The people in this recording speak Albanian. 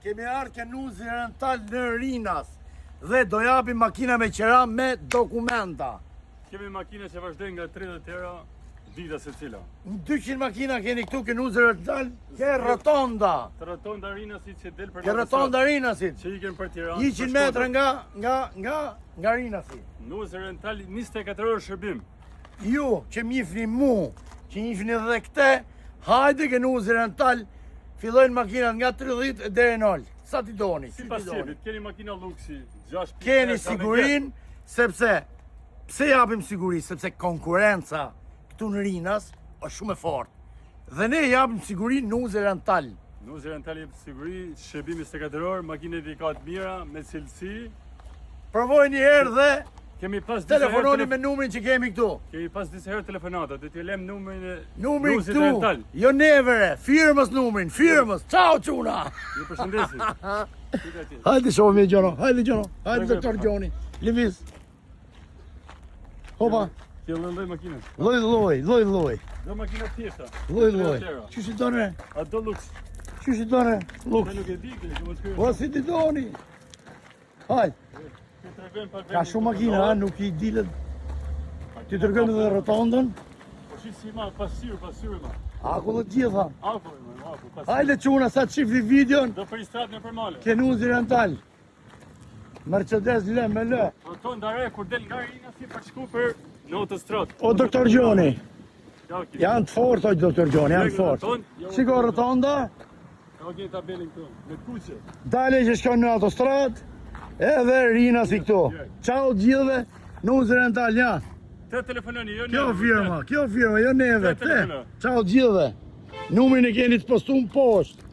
Kemi ardhur ke Nuzi Rental në Rinas dhe do japim makina me qera me dokumenta. Kemi makina që vazhdojnë nga 30 euro dita secila. 200 makina keni këtu ke Nuzi Rental, ke rotonda. Të rotonda Rinasit që del për Ke rotonda Rinasit. që ikën për Tiranë. 100 metra nga Rinasi. Nuzi Rental 24 orë shërbim. Ju që m'jifni mu, që njifni edhe këte, hajde ke Nuzi Rental, fillojnë makinat nga 30 deri në ol. Sa ti doni? Si pas qepit, keni makina luksi, 6 Keni sigurin, sepse pse japim siguri? Sepse konkurenca këtu në Rinas është shumë e fortë. Dhe ne japim siguri Nuzi Rental. Nuzi Rental jep siguri, shërbim 24 orë, makinet i ka të mira, me cilësi. Provoj një herë dhe Kemi pas disa herë telefononi me numrin që kemi këtu. Kemi pas disa herë telefonata, do t'ju lem numrin e Numri Nuzi këtu, Rental. jo nevere, firmës numrin, firmës. Ciao çuna. Ju përshëndesim. Hajde shohim Gjono, hajde Gjono, hajde doktor Gjoni. Lëviz. Hopa, Kjo lloj makinës. lloj. Do makina thjeshta. Lloj. Çu si done? A do luks? Çu si done? Luk. Ne nuk e di këtë, mos kërë. Po si ti doni? Hajde. Ti tregojmë pa Ka shumë makina, ha, nuk i dilet. Ti tërgojmë edhe rotondën. Po shi si ma, pasyrë ma. Ako dhe gjitha. Ako, pasyrë. Hajde çuna sa të shifni videon. Do për i stratë në përmale. Ke Nuzi Rental. Mercedes lë me lë. Roton dare, kur del nga Rina si për shku për në autostradë. O doktor Gjoni. Ja, okay. Janë të fortë, o doktor Gjoni, janë të fortë. Shiko rotonda. Ka gjej tabelin këtu, me kuqe. Dale që shkon në autostradë. Edhe Rina si këtu. Ciao gjithëve. Nuzi Rental, ja. Te telefononi, jo Kjo neve. firma, jo neve. Te telefono. Ciao gjithëve. Numrin e keni të postuar poshtë.